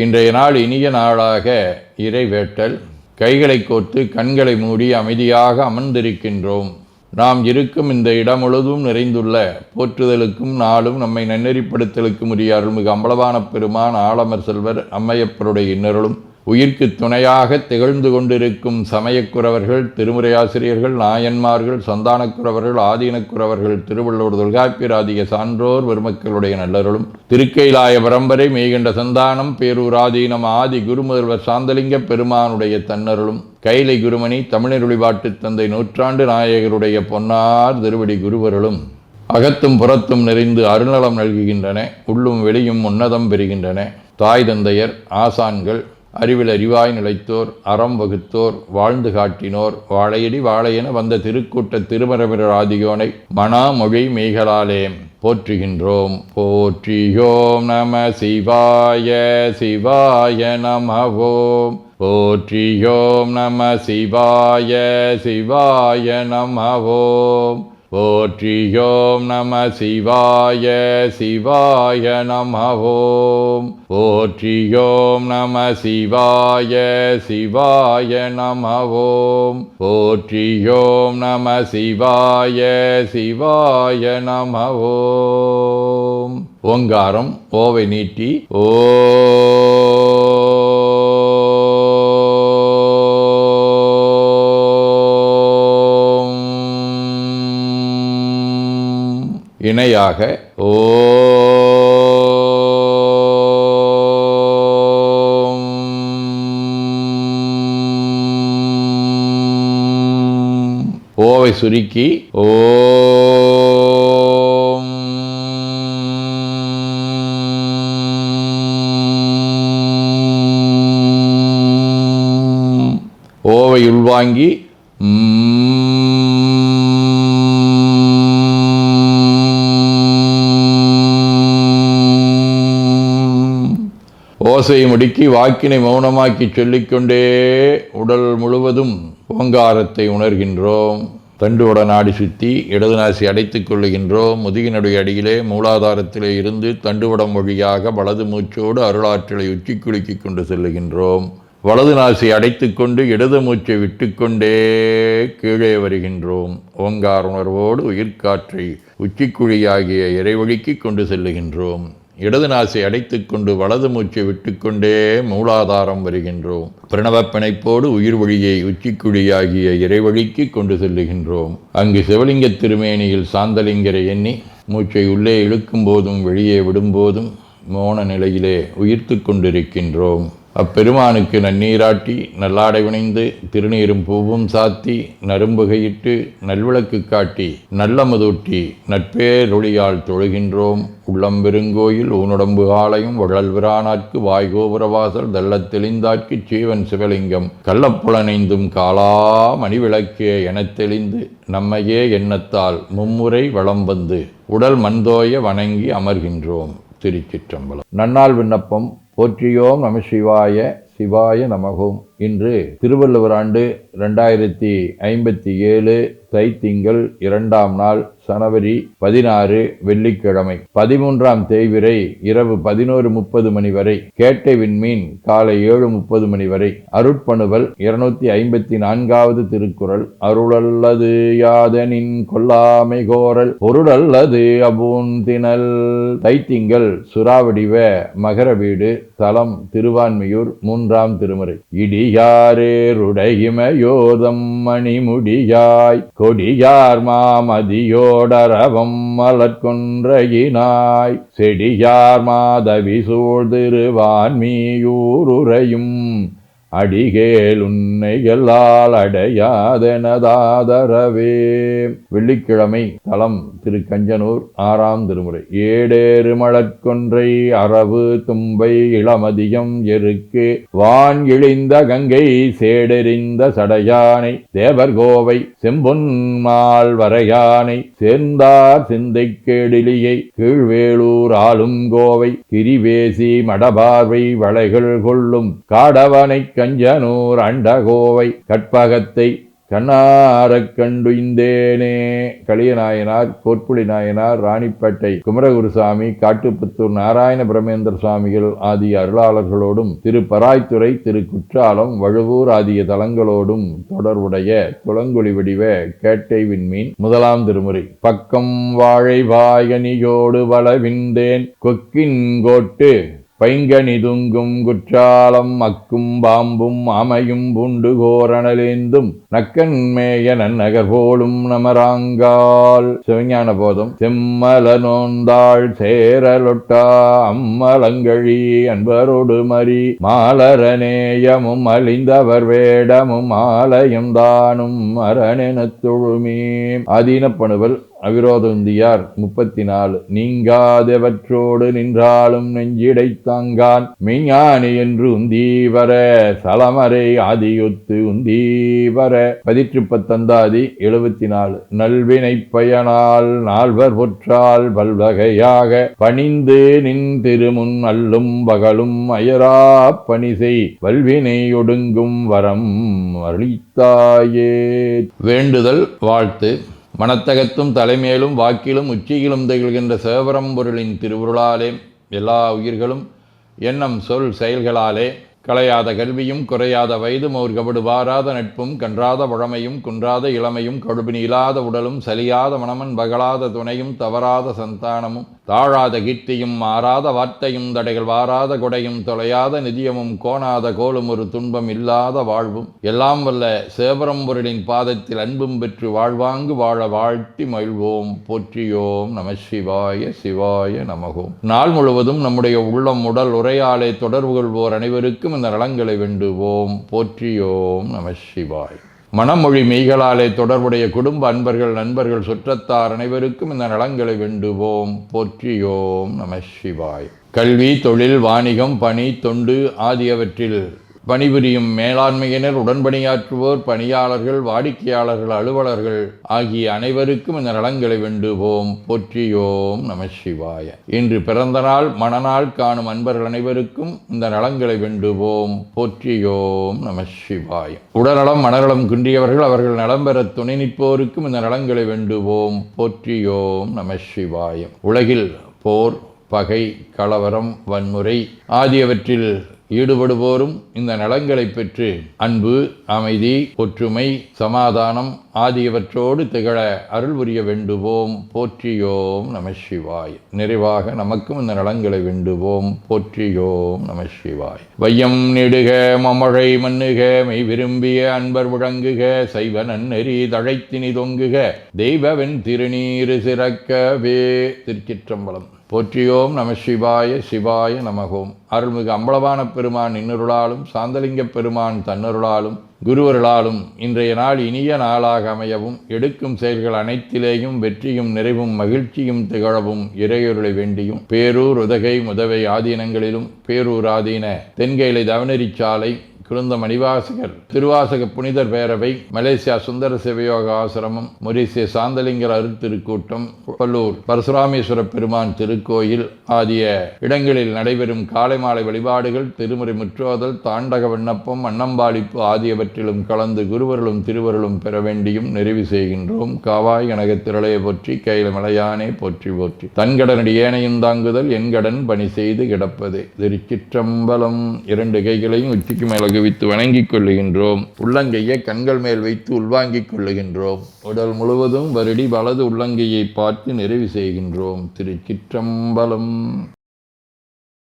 இன்றைய நாள் இனிய நாளாக இறைவேட்டல். கைகளை கோர்த்து கண்களை மூடி அமைதியாக அமர்ந்திருக்கின்றோம். நாம் இருக்கும் இந்த இடம் முழுதும் நிறைந்துள்ள போற்றுதலுக்கும் நாளும் நம்மை நன்னெறிப்படுத்தலுக்கும் உரிய அருள்மிகு அம்பலவான பெருமான் ஆலமர் செல்வர் அம்மையப்பருடைய இன்னருளும் உயிர்க்கு துணையாக திகழ்ந்து கொண்டிருக்கும் சமயக்குறவர்கள், திருமுறையாசிரியர்கள், நாயன்மார்கள், சந்தானக்குறவர்கள், ஆதீனக்குறவர்கள், திருவள்ளூர் தொல்காப்பியராதிய சான்றோர் பெருமக்களுடைய நல்லருளும் திருக்கைலாய பரம்பரை மெய்கண்ட சந்தானம் பேரூராதீனம் ஆதி குருமுதல்வர் சாந்தலிங்க பெருமானுடைய தன்னருளும் கைலை குருமணி தமிழருளிபாட்டு தந்தை நூற்றாண்டு நாயகருடைய பொன்னார் திருவடி குருவருளும் அகத்தும் புறத்தும் நிறைந்து அருநலம் நல்குகின்றன. உள்ளும் வெளியும் உன்னதம் பெறுகின்றன. தாய் தந்தையர், ஆசான்கள், அறிவில் அறிவாய் நிலைத்தோர், அறம் வகுத்தோர், வாழ்ந்து காட்டினோர், வாழையடி வாழையென வந்த திருக்கூட்ட திருமரபிரர் ஆதியோனை மனாமொழி மெய்களாலே போற்றுகின்றோம். போற்றியோம் நம சிவாய சிவாய நமவோம். போற்றியோம் நம சிவாய சிவாய நமவோம். போற்றியோம் நம சிவாய சிவாய நமவோம். போற்றியோம் நம சிவாய சிவாய நமவோம். போற்றியோம் நம சிவாய சிவாய நமவோம். ஓங்காரம் ஓவை நீட்டி ஓ இணையாக ஓம். ஓவை சுருக்கி ஓம். ஓவை உள்வாங்கி ஓசையை முடுக்கி வாக்கினை மௌனமாக்கி சொல்லிக்கொண்டே உடல் முழுவதும் ஓங்காரத்தை உணர்கின்றோம். தண்டுவட நாடி சுற்றி இடது நாசி அடைத்துக் கொள்ளுகின்றோம். முதுகினுடைய அடியிலே மூலாதாரத்திலே இருந்து தண்டுவடம் வழியாக வலது மூச்சோடு அருளாற்றலை உச்சி குலுக்கி கொண்டு செல்லுகின்றோம். வலது நாசி அடைத்து கொண்டு இடது மூச்சை விட்டுக்கொண்டே கீழே வருகின்றோம். ஓங்கார உணர்வோடு உயிர்காற்றை உச்சிக்குழியாகிய இறைவழிக்கு கொண்டு செல்லுகின்றோம். இடது நாசை அடைத்து கொண்டு வலது மூச்சை விட்டுக்கொண்டே மூலாதாரம் வருகின்றோம். பிரணவ பிணைப்போடு உயிர் வழியை உச்சிக்குழியாகிய இறைவழிக்கு கொண்டு செல்லுகின்றோம். அங்கு சிவலிங்க திருமேனியில் சாந்தலிங்கரை எண்ணி மூச்சை உள்ளே இழுக்கும் போதும் வெளியே விடும்போதும் மோன நிலையிலே உயிர்த்து கொண்டிருக்கின்றோம். அப்பெருமானுக்கு நன்னீராட்டி நல்லாடை வினைந்து திருநீரும் பூவும் சாத்தி நரும்புகையிட்டு நல்விளக்கு காட்டி நல்லமுதூட்டி நட்பேரொழியால் தொழுகின்றோம். உள்ளம் பெருங்கோயில் ஊனுடம்பு ஆலயம் வள்ளல்விரானார்க்கு வாய்கோபுரவாசல் தெள்ளத் தெளிந்தார்க்கு சீவன் சிவலிங்கம் கள்ளப்புலனைந்தும் காலா மணிவிளக்கே எனத் தெளிந்து நம்மையே எண்ணத்தால் மும்முறை வளம் வந்து உடல் மண்தோய வணங்கி அமர்கின்றோம். திருச்சிற்றம்பலம். நன்னாள் விண்ணப்பம். போற்றியோம் நம சிவாய சிவாய நமகோம். இன்று திருவள்ளுவர் ஆண்டு 2057 தைத்திங்கள் 2ஆம் நாள் சனவரி 16 வெள்ளிக்கிழமை. 13ஆம் தேய்விரை இரவு 11:30 மணி வரை. கேட்டை விண்மீன் காலை 7:30 மணி வரை. அருட்பணுவல் 254வது திருக்குறள். அருளல்லது யாதனின் கொல்லாமை கோரல் பொருளல்லது அபூந்தினல். தைத்திங்கள் சுறாவடிவ மகர வீடு. தலம் திருவான்மியூர். 3ஆம் திருமுறை. இடியாரேருடையிமையோதம் மணிமுடியாய் கொடியார் மாமதியோடரவம் மலர்கொன்றையினாய் செடியார் மாதவி சூழ்திருவான்மியூருரையும் அடிகேல் உன்னைகளால் அடையாதெனதாதரவே. வெள்ளிக்கிழமை. தலம் திருக்கஞ்சனூர். 6ஆம் திருமுறை. ஏடேறு மலர்கொன்றை அரவு தும்பை இளமதியம் எருக்கு வான் இழிந்த கங்கை சேடெறிந்த சடையானை தேவர்கோவை செம்பொன்மால் வரையானை சேர்ந்தார் சிந்தை கேடிலியை கீழ்வேளூர் ஆளும் கோவை கிரிவேசி மடபார்வை வளைகள் கொள்ளும் காடவனை கஞ்சனூர் அண்டகோவை கற்பகத்தை கண்ணாரக் கண்டுய்ந்தேனே. களியநாயனார், கோட்புலி நாயனார், ராணிப்பேட்டை குமரகுருசாமி, காட்டுப்புத்தூர் நாராயண பிரமேந்திர சுவாமிகள் ஆகிய அருளாளர்களோடும் திருப்பராய்த்துறை, திரு குற்றாலம், வழுவூர் ஆகிய தலங்களோடும் தொடர்புடைய துளங்குழி வடிவ கேட்டை விண்மீன் முதலாம் திருமுறை. பக்கம் வாழை வாயனியோடு வளவிந்தேன் கொக்கின் கோட்டு பைங்கனிதுங்கும் குற்றாலம் அக்கும் பாம்பும் அமையும் பூண்டு கோரணலேந்தும் நக்கன்மேய நன்னகர் போலும் நமராங்கால். சிவஞான போதம். செம்மல நோந்தாள் சேரலொட்டா அம்மலங்கழி அன்பரோடு மறி மாலரநேயமும் அழிந்தவர் வேடமும் ஆலயம் தானும் அரணெனத் தொழுமே. ஆதீனப்பணுவல் அவிரோதந்தியார் 34. நீங்காதவற்றோடு நின்றாலும் நெஞ்சிடை தாங்கான் மெய்ஞானி என்று உந்தீவர சலமரை ஆதியொத்து உந்தீவர. 18 74. நல்வினை பயனால் நால்வர் பொற்றால் பல்வகையாக பணிந்து நின் திருமுன் அல்லும் பகலும் அயரா பணிசை வல்வினை ஒடுங்கும் வரம் அளித்தாயே. வேண்டுதல் வாழ்த்து. மனத்தகத்தும் தலைமேலும் வாக்கிலும் உச்சியிலும் திகழ்கின்ற சிவபரம்பொருளின் திருவுருளாலே எல்லா உயிர்களும் எண்ணம் சொல் செயல்களாலே களையாத கல்வியும் குறையாத வயதும் ஒரு கபடு வாராத நட்பும் கன்றாத வழமையும் குன்றாத இளமையும் கடுபினி இல்லாத உடலும் சலியாத மனமன் பகலாத துணையும் தவறாத சந்தானமும் தாழாத கீர்த்தியும் மாறாத வார்த்தையும் தடைகள் வாராத கொடையும் தொலையாத நிதியமும் கோணாத கோலும் ஒரு துன்பம் இல்லாத வாழ்வும் எல்லாம் வல்ல சிவபரம்பொருளின் பாதத்தில் அன்பும் பெற்று வாழ்வாங்கு வாழ வாழ்த்தி மகிழ்வோம். போற்றியோம் நம சிவாய சிவாய நமகோம். நாள் முழுவதும் நம்முடைய உள்ளம் உடல் உரையாலே தொடர்பு கொள்வோர் அனைவருக்கும் இந்த நலங்களை வேண்டுவோம். போற்றியோம் நம சிவாய். மனமொழி மெய்களாலே தொடர்புடைய குடும்ப அன்பர்கள் நண்பர்கள் சுற்றத்தார் அனைவருக்கும் இந்த நலங்களை வேண்டுவோம். போற்றியோம் நம சிவாய். கல்வி, தொழில், வாணிகம், பணி, தொண்டு ஆகியவற்றில் பணிபுரியும் மேலாண்மையினர், உடன்பணியாற்றுவோர், பணியாளர்கள், வாடிக்கையாளர்கள், அலுவலர்கள் ஆகிய அனைவருக்கும் இந்த நலங்களை வேண்டுவோம். போற்றியோம் நம சிவாய. இன்று பிறந்த நாள் மணநாள் காணும் அன்பர்கள் அனைவருக்கும் இந்த நலங்களை வேண்டுவோம். போற்றியோம் நம சிவாய. உடல்நலம் மனநலம் குன்றியவர்கள் அவர்கள் நலம் பெற துணை நிற்போருக்கும் இந்த நலங்களை வேண்டுவோம். போற்றியோம் நம சிவாய. உலகில் போர், பகை, கலவரம், வன்முறை ஆகியவற்றில் ஈடுபடுவோரும் இந்த நலங்களை பெற்று அன்பு, அமைதி, ஒற்றுமை, சமாதானம் ஆகியவற்றோடு திகழ அருள் புரிய வேண்டுவோம். போற்றியோம் நம சிவாய். நிறைவாக நமக்கும் இந்த நலங்களை வேண்டுவோம். போற்றியோம் நம சிவாய். வையம் நெடுக மமழை மண்ணுக மெய் விரும்பிய அன்பர் முழங்குக சைவ நன்னெறி தழைத்தினி தொங்குக தெய்வவென் திருநீரு சிறக்கவே. திருச்சிற்றம்பலம். போற்றியோம் நம சிவாய சிவாய நமகோம். அருள்மிகு அம்பலவான பெருமான் இன்னருளாலும் சாந்தலிங்க பெருமான் தன்னருளாலும் குருவருளாலும் இன்றைய நாள் இனிய நாளாக அமையவும் எடுக்கும் செயல்கள் அனைத்திலேயும் வெற்றியும் நிறைவும் மகிழ்ச்சியும் திகழவும் இறையொருளை வேண்டியும் பேரூர் உதகை முதவை ஆதீனங்களிலும் பேரூர் ஆதீன தென்கேலை தவனரிச்சாலை குருந்த மணிவாசகர் திருவாசக புனிதர் பேரவை, மலேசியா சுந்தர சிவயோக ஆசிரமம், மொரீசிய சாந்தலிங்கர் அருட்திருக்கூட்டம், பல்லூர் பரசுராமேஸ்வர பெருமான் திருக்கோயில் ஆகிய இடங்களில் நடைபெறும் காலை மாலை வழிபாடுகள், திருமுறை முற்றோதல், தாண்டக விண்ணப்பம், அன்னம்பாளிப்பு ஆகியவற்றிலும் கலந்து குருவர்களும் திருவருளும் பெற வேண்டியும் நிறைவு செய்கின்றோம். காவாய் கனகத் திரளைய போற்றி கையில மலையானே போற்றி போற்றி தன்கடனடி ஏனையும் தாங்குதல் என் கடன் பணி செய்து கிடப்பதே. திருச்சிற்றம்பலம். 2 கைகளையும் உச்சிக்கு மேல குவித்து வணங்கிக் கொள்ளுகின்றோம். உள்ளங்கையை கண்கள் மேல் வைத்து உள்வாங்கிக் கொள்ளுகின்றோம். உடல் முழுவதும் வருடி வலது உள்ளங்கையை பார்த்து நிறைவு செய்கின்றோம். திருச்சிற்றம்பலம்.